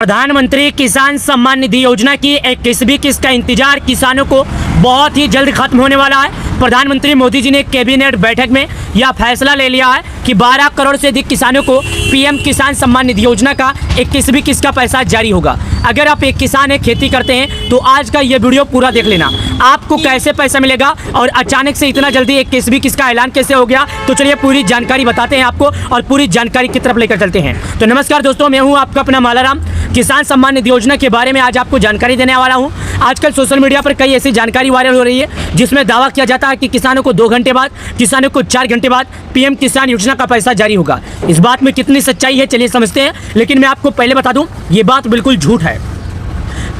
प्रधानमंत्री किसान सम्मान निधि योजना की 21वीं किस्त का इंतजार किसानों को बहुत ही जल्द खत्म होने वाला है। प्रधानमंत्री मोदी जी ने कैबिनेट बैठक में यह फैसला ले लिया है कि 12 करोड़ से अधिक किसानों को पीएम किसान सम्मान निधि योजना का 21वीं किस्त का पैसा जारी होगा। अगर आप एक किसान है, खेती करते हैं, तो आज का ये वीडियो पूरा देख लेना। आपको कैसे पैसा मिलेगा और अचानक से इतना जल्दी 21वीं किस्त का ऐलान कैसे हो गया, तो चलिए पूरी जानकारी बताते हैं आपको और पूरी जानकारी की तरफ लेकर चलते हैं। तो नमस्कार दोस्तों, मैं हूँ आपका अपना मालाराम। किसान सम्मान निधि योजना के बारे में आज आपको जानकारी देने वाला हूँ। आजकल सोशल मीडिया पर कई ऐसी जानकारी वायरल हो रही है जिसमें दावा किया जाता है कि किसानों को 2 घंटे बाद, किसानों को 4 घंटे बाद पीएम किसान योजना का पैसा जारी होगा। इस बात में कितनी सच्चाई है चलिए समझते हैं, लेकिन मैं आपको पहले बता दूं ये बात बिल्कुल झूठ है।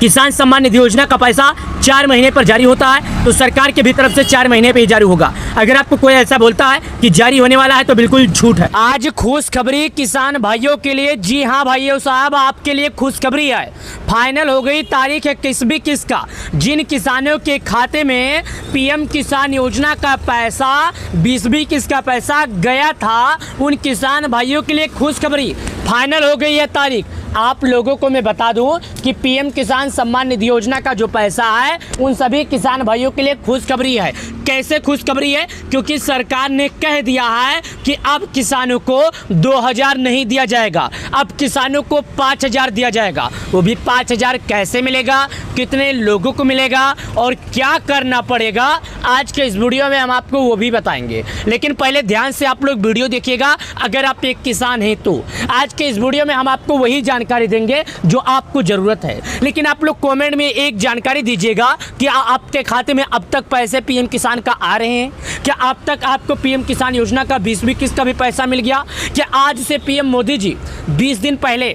किसान सम्मान निधि योजना का पैसा 4 महीने पर जारी होता है, तो सरकार के भी तरफ से 4 महीने पे ही जारी होगा। अगर आपको कोई ऐसा बोलता है कि जारी होने वाला है तो बिल्कुल झूठ है। आज खुशखबरी किसान भाइयों के लिए, जी हाँ भाइयों साहब, आपके लिए खुशखबरी है। फाइनल हो गई तारीख 21वीं किस्त का। जिन किसानों के खाते में पीएम किसान योजना का पैसा 20वीं किस्त का पैसा गया था, उन किसान भाइयों के लिए खुशखबरी। फाइनल हो गई है तारीख। आप लोगों को मैं बता दूं कि पीएम किसान सम्मान निधि योजना का जो पैसा है उन सभी किसान भाइयों के लिए खुशखबरी है। कैसे खुशखबरी है? क्योंकि सरकार ने कह दिया है कि अब किसानों को 2000 नहीं दिया जाएगा, अब किसानों को 5000 दिया जाएगा। वो भी 5000 कैसे मिलेगा, कितने लोगों को मिलेगा और क्या करना पड़ेगा, आज के इस वीडियो में हम आपको वो भी बताएंगे। लेकिन पहले ध्यान से आप लोग वीडियो देखिएगा अगर आप एक किसान हैं तो। आज के इस वीडियो में हम आपको वही जानकारी देंगे जो आपको ज़रूरत है। लेकिन आप लोग कमेंट में एक जानकारी दीजिएगा कि आपके खाते में अब तक पैसे पीएम किसान का आ रहे हैं क्या? अब तक आपको पीएम किसान योजना का 20वीं किस्त का भी पैसा मिल गया क्या? आज से पीएम मोदी जी 20 दिन पहले,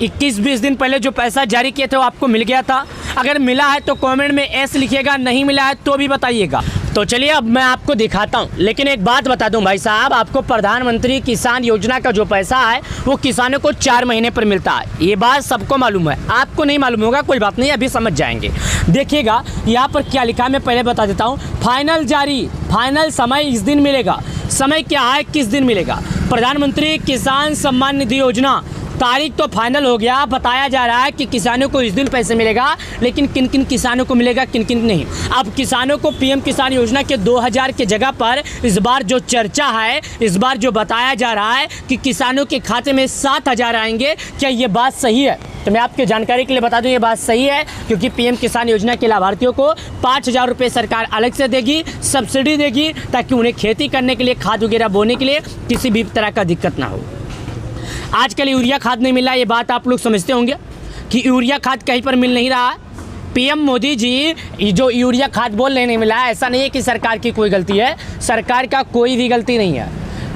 21-20 दिन पहले जो पैसा जारी किए थे वो आपको मिल गया था? अगर मिला है तो कमेंट में एस लिखिएगा, नहीं मिला है तो भी बताइएगा। तो चलिए अब मैं आपको दिखाता हूँ। लेकिन एक बात बता दूं भाई साहब, आपको प्रधानमंत्री किसान योजना का जो पैसा है वो किसानों को 4 महीने पर मिलता है। ये बात सबको मालूम है, आपको नहीं मालूम होगा, कोई बात नहीं, अभी समझ जाएंगे। देखिएगा यहाँ पर क्या लिखा है, मैं पहले बता देता हूँ। फाइनल जारी, फाइनल समय इस दिन मिलेगा। समय क्या है, किस दिन मिलेगा? प्रधानमंत्री किसान सम्मान निधि योजना तारीख तो फाइनल हो गया। बताया जा रहा है कि किसानों को इस दिन पैसे मिलेगा, लेकिन किन किन किसानों को मिलेगा, किन किन नहीं। अब किसानों को पीएम किसान योजना के 2000 के जगह पर इस बार जो चर्चा है, इस बार जो बताया जा रहा है कि किसानों के खाते में 7000 आएंगे। क्या ये बात सही है? तो मैं आपके जानकारी के लिए बता दूं ये बात सही है, क्योंकि पीएम किसान योजना के लाभार्थियों को 5000 रुपये सरकार अलग से देगी, सब्सिडी देगी, ताकि उन्हें खेती करने के लिए, खाद वगैरह बोने के लिए किसी भी तरह का दिक्कत ना हो। आजकल यूरिया खाद नहीं मिला, ये बात आप लोग समझते होंगे कि यूरिया खाद कहीं पर मिल नहीं रहा है। पीएम मोदी जी जो यूरिया खाद बोल रहे नहीं मिला है, ऐसा नहीं है कि सरकार की कोई गलती है, सरकार का कोई भी गलती नहीं है।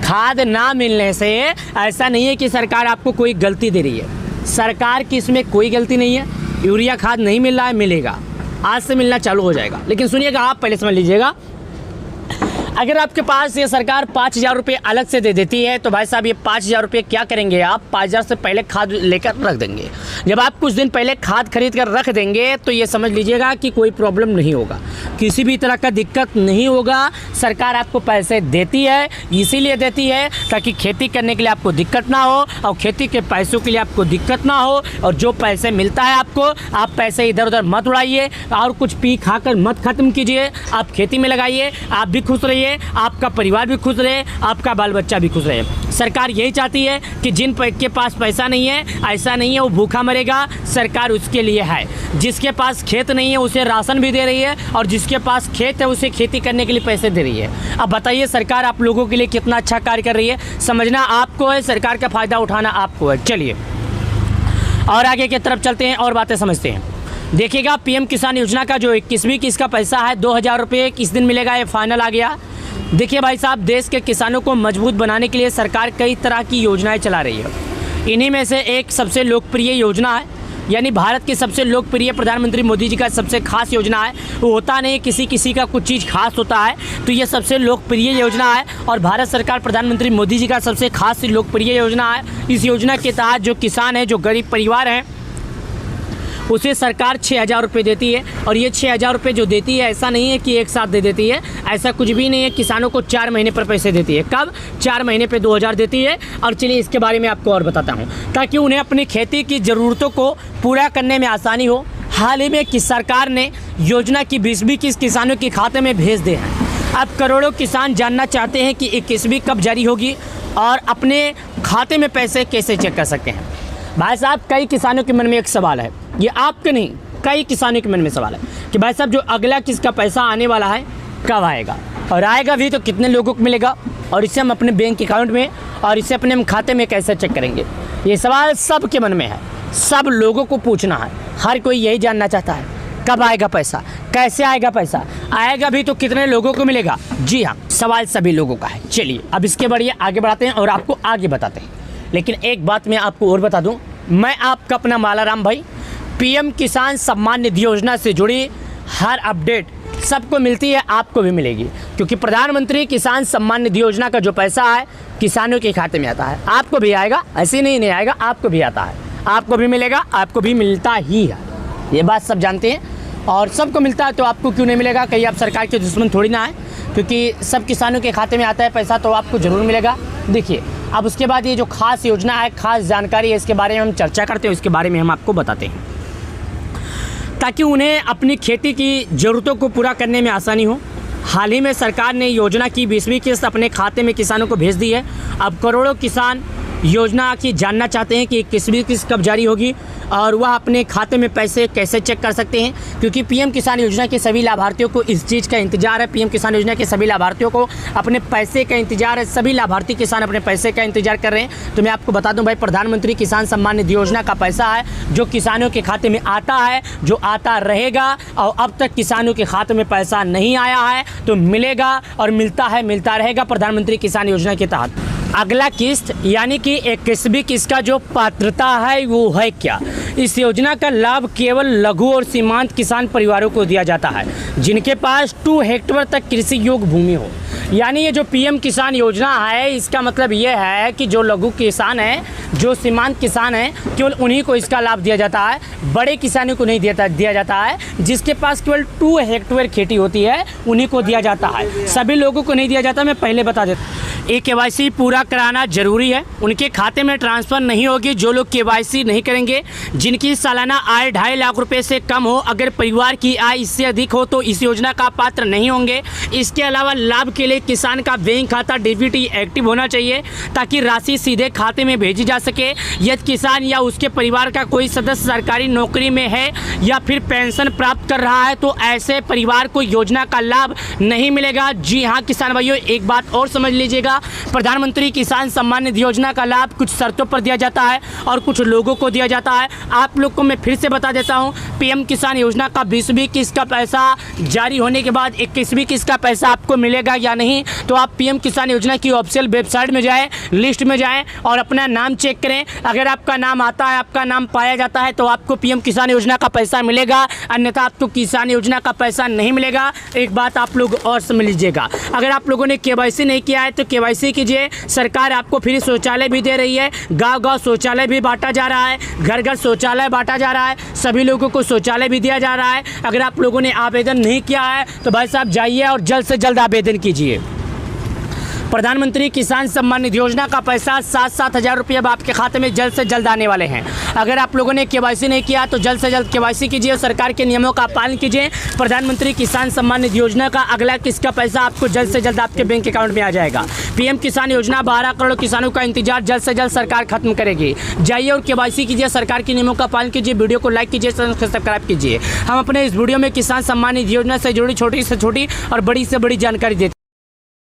खाद ना मिलने से ऐसा नहीं है कि सरकार आपको कोई गलती दे रही है, सरकार की इसमें कोई गलती नहीं है। यूरिया खाद नहीं मिल रहा है, मिलेगा, आज से मिलना चालू हो जाएगा। लेकिन सुनिएगा, आप पहले समझ लीजिएगा, अगर आपके पास ये सरकार 5000 रुपये अलग से दे देती है तो भाई साहब ये 5000 रुपये क्या करेंगे आप? 5000 से पहले खाद लेकर रख देंगे। जब आप कुछ दिन पहले खाद खरीद कर रख देंगे तो ये समझ लीजिएगा कि कोई प्रॉब्लम नहीं होगा, किसी भी तरह का दिक्कत नहीं होगा। सरकार आपको पैसे देती है, इसीलिए देती है ताकि खेती करने के लिए आपको दिक्कत ना हो, और खेती के पैसों के लिए आपको दिक्कत ना हो। और जो पैसे मिलता है आपको, आप पैसे इधर उधर मत उड़ाइए और कुछ पी खा कर मत ख़त्म कीजिए। आप खेती में लगाइए, आप भी खुश रहिए, आपका परिवार भी खुश रहे, आपका बाल बच्चा भी खुश रहे। सरकार यही चाहती है कि जिन के पास पैसा नहीं है, ऐसा नहीं है वो भूखा मरेगा, सरकार उसके लिए है। जिसके पास खेत नहीं है उसे राशन भी दे रही है, और जिसके पास खेत है उसे खेती करने के लिए पैसे दे रही है। अब बताइए सरकार आप लोगों के लिए कितना अच्छा कार्य कर रही है। समझना आपको है, सरकार का फ़ायदा उठाना आपको है। चलिए और आगे की तरफ चलते हैं और बातें समझते हैं। देखिएगा, पीएम किसान योजना का जो 21वीं किस्त का पैसा है 2000 रुपये किस दिन मिलेगा, ये फाइनल आ गया। देखिए भाई साहब, देश के किसानों को मजबूत बनाने के लिए सरकार कई तरह की योजनाएं चला रही है। इन्हीं में से एक सबसे लोकप्रिय योजना है, यानी भारत की सबसे लोकप्रिय प्रधानमंत्री मोदी जी का सबसे खास योजना है। वो होता नहीं, किसी का कुछ चीज़ खास होता है, तो ये सबसे लोकप्रिय योजना है और भारत सरकार प्रधानमंत्री मोदी जी का सबसे खास लोकप्रिय योजना है। इस योजना के तहत जो किसान हैं, जो गरीब परिवार हैं, उसे सरकार 6,000 रुपये देती है। और ये 6,000 रुपये जो देती है, ऐसा नहीं है कि एक साथ दे देती है, ऐसा कुछ भी नहीं है। किसानों को 4 महीने पर पैसे देती है। कब? 4 महीने पे 2,000 देती है। और चलिए इसके बारे में आपको और बताता हूँ, ताकि उन्हें अपनी खेती की ज़रूरतों को पूरा करने में आसानी हो। हाल ही में सरकार ने योजना की 20वीं किस्त किसानों के खाते में भेज दी है। अब करोड़ों किसान जानना चाहते हैं कि 21वीं कब जारी होगी और अपने खाते में पैसे कैसे चेक कर सकते हैं। भाई साहब, कई किसानों के मन में एक सवाल है, ये आपके नहीं, कई किसानों के मन में सवाल है कि भाई साहब, जो अगला किस्त का पैसा आने वाला है कब आएगा, और आएगा भी तो कितने लोगों को मिलेगा, और इसे हम अपने बैंक अकाउंट में और इसे अपने खाते में कैसे चेक करेंगे। ये सवाल सबके मन में है, सब लोगों को पूछना है। हर कोई यही जानना चाहता है, कब आएगा पैसा, कैसे आएगा पैसा, आएगा भी तो कितने लोगों को मिलेगा। जी हाँ, सवाल सभी लोगों का है। चलिए अब इसके बढ़िए आगे बढ़ाते हैं और आपको आगे बताते हैं। लेकिन एक बात मैं आपको और बता दूं, मैं आपका अपना मालाराम भाई पीएम किसान सम्मान निधि योजना से जुड़ी हर अपडेट सबको मिलती है, आपको भी मिलेगी। क्योंकि प्रधानमंत्री किसान सम्मान निधि योजना का जो पैसा है किसानों के खाते में आता है, आपको भी आएगा, ऐसे नहीं आएगा, आपको भी आता है, आपको भी मिलेगा, आपको भी मिलता ही है। ये बात सब जानते हैं, और सबको मिलता है तो आपको क्यों नहीं मिलेगा। कहीं आप सरकार के दुश्मन थोड़ी ना है, क्योंकि सब किसानों के खाते में आता है पैसा, तो आपको ज़रूर मिलेगा। देखिए अब उसके बाद ये जो खास योजना है, खास जानकारी है, इसके बारे में हम चर्चा करते हैं, इसके बारे में हम आपको बताते हैं, ताकि उन्हें अपनी खेती की ज़रूरतों को पूरा करने में आसानी हो। हाल ही में सरकार ने योजना की 20वीं किस्त अपने खाते में किसानों को भेज दी है। अब करोड़ों किसान योजना की जानना चाहते हैं कि 21वीं किस्त कब जारी होगी और वह अपने खाते में पैसे कैसे चेक कर सकते हैं। क्योंकि पीएम किसान योजना के सभी लाभार्थियों को इस चीज़ का इंतजार है। पीएम किसान योजना के सभी लाभार्थियों को अपने पैसे का इंतजार है। सभी लाभार्थी किसान अपने पैसे का इंतजार कर रहे हैं। तो मैं आपको बता दूं भाई, प्रधानमंत्री किसान सम्मान निधि योजना का पैसा है जो किसानों के खाते में आता है, जो आता रहेगा। और अब तक किसानों के खाते में पैसा नहीं आया है, तो मिलेगा और मिलता रहेगा प्रधानमंत्री किसान योजना के तहत। अगला किस्त यानी कि 21वीं किस्त का जो पात्रता है वो है क्या? इस योजना का लाभ केवल लघु और सीमांत किसान परिवारों को दिया जाता है जिनके पास 2 हेक्टेयर तक कृषि योग्य भूमि हो। यानी ये जो पीएम किसान योजना है, इसका मतलब ये है कि जो लघु किसान है, जो सीमांत किसान है, केवल उन्हीं को इसका लाभ दिया जाता है। बड़े किसानों को नहीं दिया जाता है। जिसके पास केवल 2 हेक्टेयर खेती होती है उन्हीं को दिया जाता है, सभी लोगों को नहीं दिया जाता। मैं पहले बता देता, KYC पूरा कराना जरूरी है। उनके खाते में ट्रांसफ़र नहीं होगी जो लोग KYC नहीं करेंगे। जिनकी सालाना आय 2.5 लाख रुपए से कम हो, अगर परिवार की आय इससे अधिक हो तो इस योजना का पात्र नहीं होंगे। इसके अलावा लाभ के लिए किसान का बैंक खाता DBT एक्टिव होना चाहिए ताकि राशि सीधे खाते में भेजी जा सके। यदि किसान या उसके परिवार का कोई सदस्य सरकारी नौकरी में है या फिर पेंशन प्राप्त कर रहा है तो ऐसे परिवार को योजना का लाभ नहीं मिलेगा। जी हाँ किसान भाइयों, एक बात और समझ लीजिएगा, प्रधानमंत्री किसान सम्मान निधि योजना का लाभ कुछ शर्तों पर दिया जाता है और कुछ लोगों को दिया जाता है। आप लोग को मैं फिर से बता देता हूं, पीएम किसान योजना का 20वीं किस्त का पैसा जारी होने के बाद 21वीं किस्त का पैसा आपको मिलेगा या नहीं, तो आप पीएम किसान योजना की ऑफिशियल वेबसाइट में जाएं, लिस्ट में जाएं और अपना नाम चेक करें। अगर आपका नाम आता है, आपका नाम पाया जाता है तो आपको पीएम किसान योजना का पैसा मिलेगा, अन्यथा आपको किसान योजना का पैसा नहीं मिलेगा। एक बात आप लोग और समझ लीजिएगा, अगर आप लोगों ने KYC नहीं किया है तो KYC कीजिए। सरकार आपको फ्री शौचालय भी दे रही है, गांव-गांव शौचालय भी बांटा जा रहा है, घर-घर शौचालय बांटा जा रहा है, सभी लोगों को शौचालय भी दिया जा रहा है। अगर आप लोगों ने आवेदन नहीं किया है तो भाई साहब जाइए और जल्द से जल्द आवेदन कीजिए। प्रधानमंत्री किसान सम्मान निधि योजना का पैसा 7-7 हज़ार रुपये अब आपके खाते में जल्द से जल्द आने वाले हैं। अगर आप लोगों ने KYC नहीं किया तो जल्द से जल्द KYC कीजिए और सरकार के नियमों का पालन कीजिए। प्रधानमंत्री किसान सम्मान निधि योजना का अगला किस्त का पैसा आपको जल्द से जल्द आपके बैंक अकाउंट में आ जाएगा। पीएम किसान योजना 12 करोड़ किसानों का इंतजार जल्द से जल्द सरकार खत्म करेगी। जाइए और KYC कीजिए, सरकार के नियमों का पालन कीजिए, वीडियो को लाइक कीजिए, सब्सक्राइब कीजिए। हम अपने इस वीडियो में किसान सम्मान निधि योजना से जुड़ी छोटी से छोटी और बड़ी से बड़ी जानकारी देते हैं।